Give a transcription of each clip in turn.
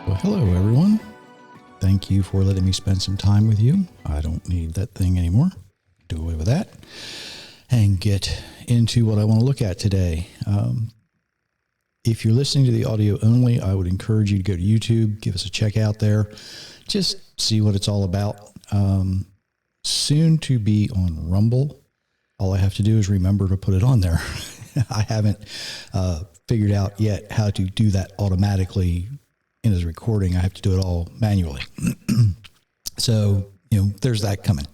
Well, hello, everyone. Thank you for letting me spend some time with you. I don't need that thing anymore. Do away with that and get into what I want to look at today. If you're listening to the audio only, I would encourage you to go to YouTube, give us a check out there, just see what it's all about. Soon to be on Rumble. All I have to do is remember to put it on there. I haven't figured out yet how to do that automatically in his recording. I have to do it all manually. So, there's that coming.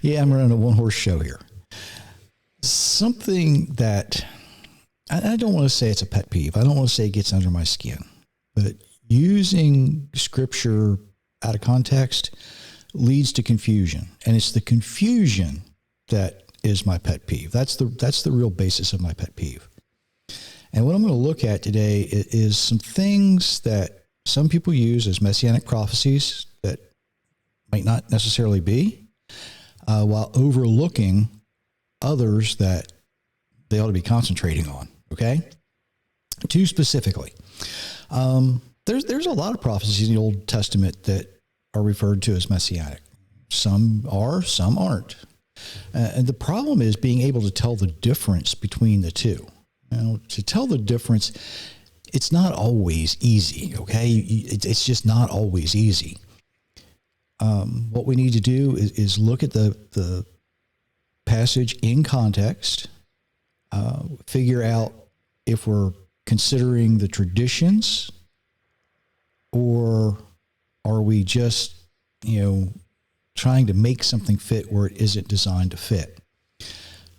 Yeah, I'm running a one-horse show here. Something that I don't want to say it's a pet peeve. I don't want to say it gets under my skin, but using scripture out of context leads to confusion. And it's the confusion that is my pet peeve. That's the real basis of my pet peeve. And what I'm going to look at today is some things that some people use as Messianic prophecies that might not necessarily be, while overlooking others that they ought to be concentrating on. Okay? Two specifically. There's a lot of prophecies in the Old Testament that are referred to as Messianic. Some are, some aren't. And the problem is being able to tell the difference between the two. To tell the difference, it's not always easy, okay? It's just not always easy. What we need to do is look at the passage in context, figure out if we're considering the traditions, or are we just, trying to make something fit where it isn't designed to fit.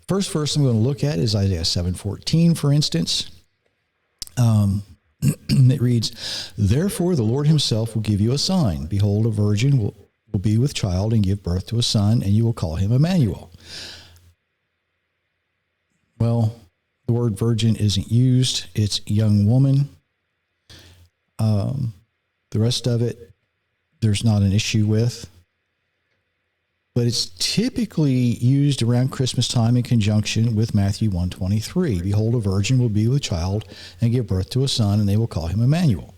First verse I'm going to look at is Isaiah 7:14, for instance. It reads, "Therefore the Lord himself will give you a sign. Behold, a virgin will be with child and give birth to a son, and you will call him Emmanuel." Well, the word virgin isn't used. It's young woman. The rest of it, there's not an issue with. But it's typically used around Christmas time in conjunction with Matthew 1:23. "Behold, a virgin will be with child and give birth to a son, and they will call him Emmanuel."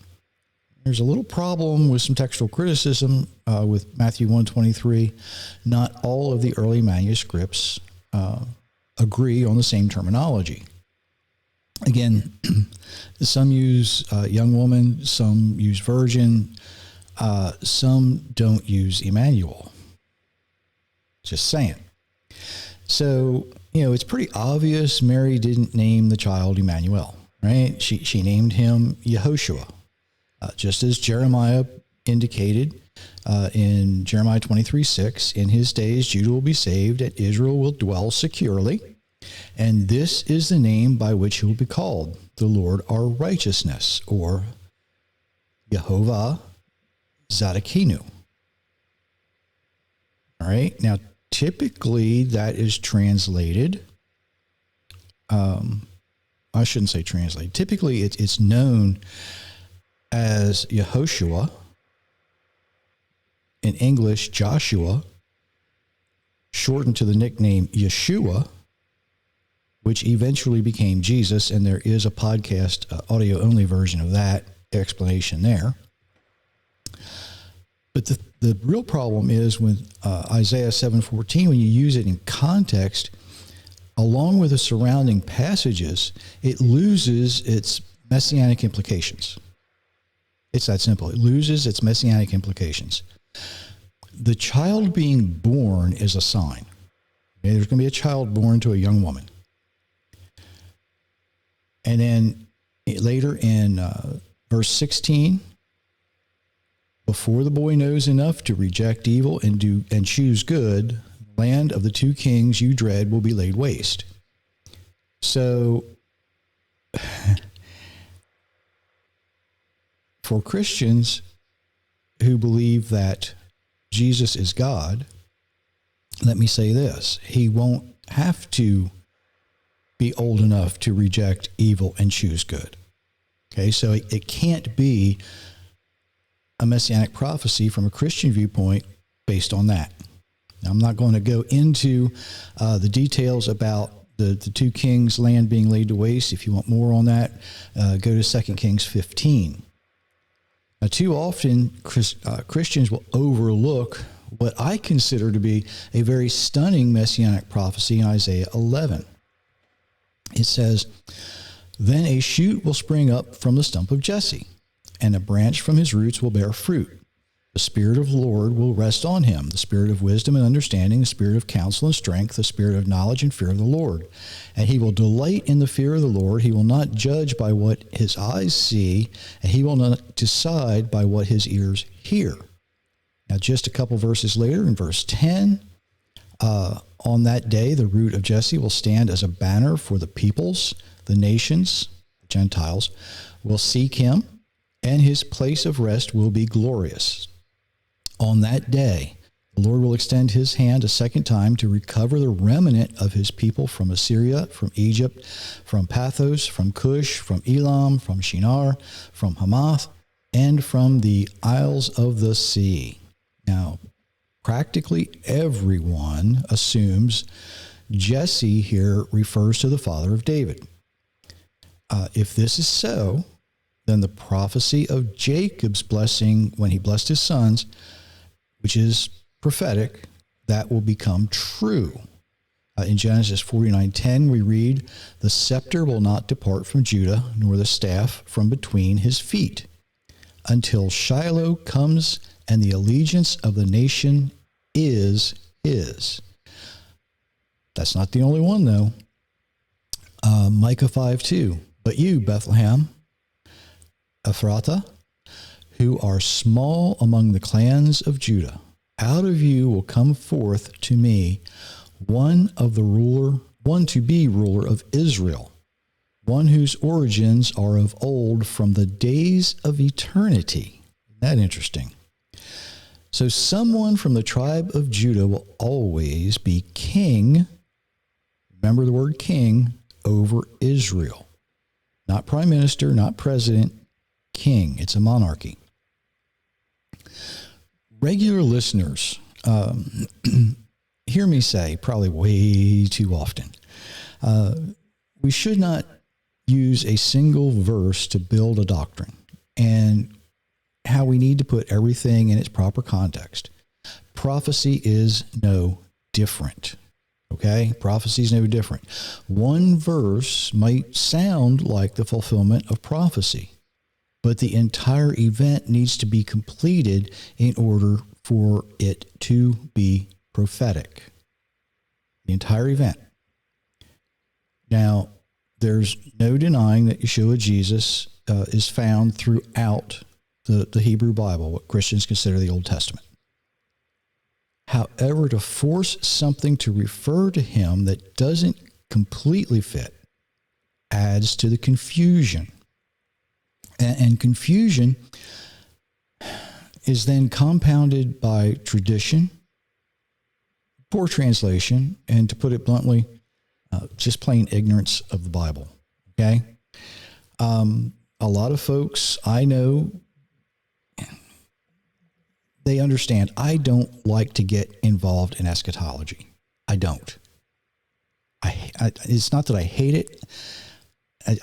There's a little problem with some textual criticism with Matthew 1:23. Not all of the early manuscripts agree on the same terminology. Again, some use young woman, some use virgin, some don't use Emmanuel. Just saying. So, it's pretty obvious Mary didn't name the child Emmanuel, right? She named him Yehoshua, just as Jeremiah indicated in Jeremiah 23:6, "In his days Judah will be saved, and Israel will dwell securely. And this is the name by which he will be called, the Lord our righteousness," or Yehovah Zadokinu. All right. Now, typically that is translated. I shouldn't say translated. Typically it's known as Yehoshua. In English, Joshua, shortened to the nickname Yeshua, which eventually became Jesus. And there is a podcast, audio only version of that explanation there. But the real problem is with Isaiah 7:14, when you use it in context, along with the surrounding passages, it loses its messianic implications. It's that simple. It loses its messianic implications. The child being born is a sign. Okay, there's going to be a child born to a young woman. And then later in verse 16, "Before the boy knows enough to reject evil and choose good, the land of the two kings you dread will be laid waste." So, for Christians who believe that Jesus is God, let me say this: he won't have to be old enough to reject evil and choose good. Okay, so it can't be a messianic prophecy from a Christian viewpoint based on that. Now, I'm not going to go into the details about the 2 kings' land being laid to waste. If you want more on that, go to 2 Kings 15. Now, too often, Christians will overlook what I consider to be a very stunning messianic prophecy in Isaiah 11. It says, "Then a shoot will spring up from the stump of Jesse, and a branch from his roots will bear fruit. The Spirit of the Lord will rest on him, the Spirit of wisdom and understanding, the Spirit of counsel and strength, the Spirit of knowledge and fear of the Lord. And he will delight in the fear of the Lord. He will not judge by what his eyes see, and he will not decide by what his ears hear." Now, just a couple verses later, in verse 10, on that day, the root of Jesse will stand as a banner for the peoples, the nations, the Gentiles, will seek him, and his place of rest will be glorious. On that day, the Lord will extend his hand a second time to recover the remnant of his people from Assyria, from Egypt, from Pathos, from Cush, from Elam, from Shinar, from Hamath, and from the isles of the sea. Now, practically everyone assumes Jesse here refers to the father of David. If this is so, then the prophecy of Jacob's blessing when he blessed his sons, which is prophetic, that will become true. In Genesis 49:10, we read, "The scepter will not depart from Judah, nor the staff from between his feet, until Shiloh comes, and the allegiance of the nation is his." That's not the only one, though. Micah 5:2, "But you, Bethlehem, Ephrathah, who are small among the clans of Judah, out of you will come forth to me one to be ruler of Israel, one whose origins are of old, from the days of eternity." Isn't that interesting? So someone from the tribe of Judah will always be king, remember the word king, over Israel. Not prime minister, not president, king. It's a monarchy. Regular listeners hear me say, probably way too often, we should not use a single verse to build a doctrine, and how we need to put everything in its proper context. Prophecy is no different. Okay? Prophecy is no different. One verse might sound like the fulfillment of prophecy, but the entire event needs to be completed in order for it to be prophetic. The entire event. Now, there's no denying that Yeshua Jesus is found throughout the Hebrew Bible, what Christians consider the Old Testament. However, to force something to refer to him that doesn't completely fit adds to the confusion. And confusion is then compounded by tradition, poor translation, and to put it bluntly, just plain ignorance of the Bible. Okay? A lot of folks I know, they understand I don't like to get involved in eschatology. I don't. It's not that I hate it.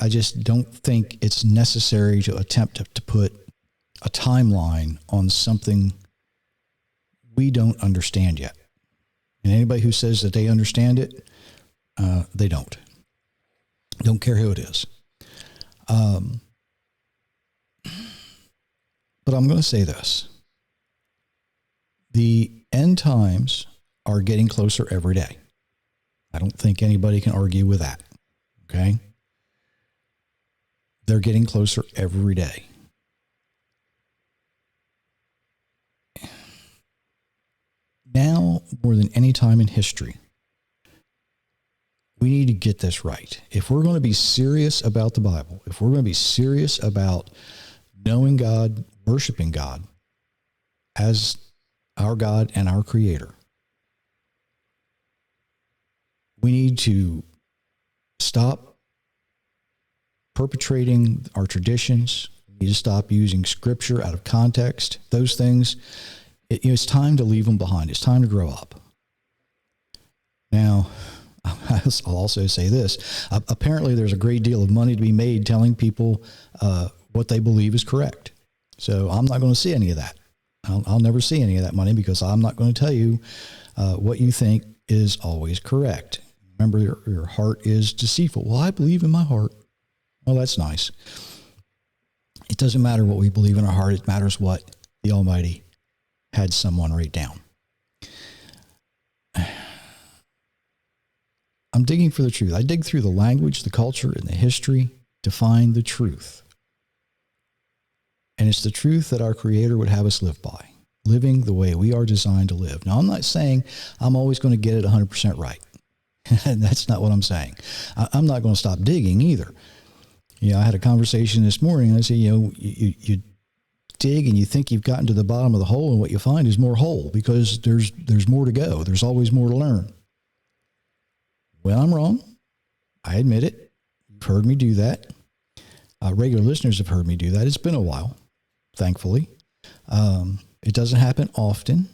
I just don't think it's necessary to attempt to put a timeline on something we don't understand yet. And anybody who says that they understand it, they don't. Don't care who it is. But I'm going to say this. The end times are getting closer every day. I don't think anybody can argue with that. Okay? They're getting closer every day. Now, more than any time in history, we need to get this right. If we're going to be serious about the Bible, if we're going to be serious about knowing God, worshiping God as our God and our Creator, we need to stop perpetrating our traditions. We need to stop using Scripture out of context. Those things, It's time to leave them behind. It's time to grow up. Now, I'll also say this. Apparently, there's a great deal of money to be made telling people what they believe is correct. So I'm not going to see any of that. I'll never see any of that money because I'm not going to tell you what you think is always correct. Remember, your heart is deceitful. Well, I believe in my heart. Well, that's nice. It doesn't matter what we believe in our heart. It matters what the Almighty had someone write down. I'm digging for the truth. I dig through the language, the culture, and the history to find the truth. And it's the truth that our Creator would have us live by, living the way we are designed to live. Now, I'm not saying I'm always going to get it 100% right. That's not what I'm saying. I'm not going to stop digging either. I had a conversation this morning, and I said, you dig and you think you've gotten to the bottom of the hole, and what you find is more hole because there's more to go. There's always more to learn. Well, I'm wrong. I admit it. You've heard me do that. Regular listeners have heard me do that. It's been a while, thankfully. It doesn't happen often.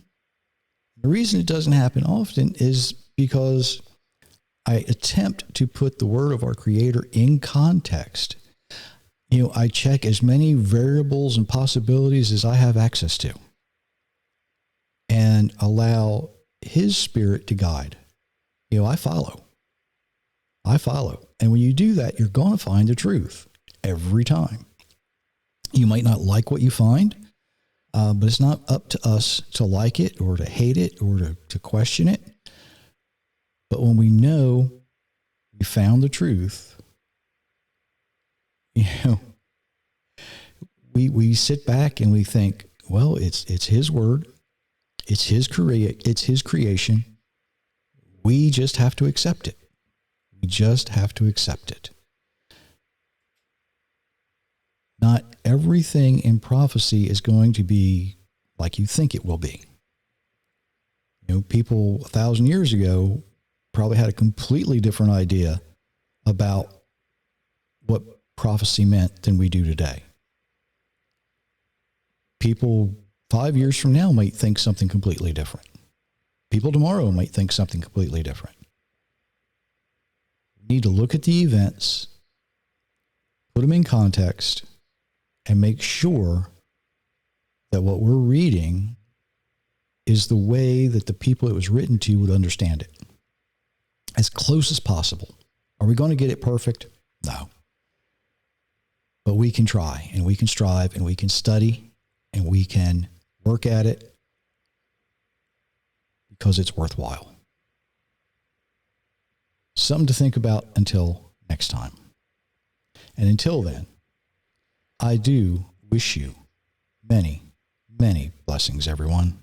The reason it doesn't happen often is because I attempt to put the word of our Creator in context. I check as many variables and possibilities as I have access to and allow His Spirit to guide. I follow. And when you do that, you're going to find the truth every time. You might not like what you find, but it's not up to us to like it or to hate it or to question it. But when we know we found the truth, we sit back and we think, well, it's His word, it's His creation. We just have to accept it. We just have to accept it. Not everything in prophecy is going to be like you think it will be. People 1,000 years ago probably had a completely different idea about what prophecy meant than we do today. People 5 years from now might think something completely different. People tomorrow might think something completely different. We need to look at the events, put them in context, and make sure that what we're reading is the way that the people it was written to would understand it. As close as possible. Are we going to get it perfect? No. But we can try, and we can strive, and we can study, and we can work at it because it's worthwhile. Something to think about until next time. And until then, I do wish you many, many blessings, everyone.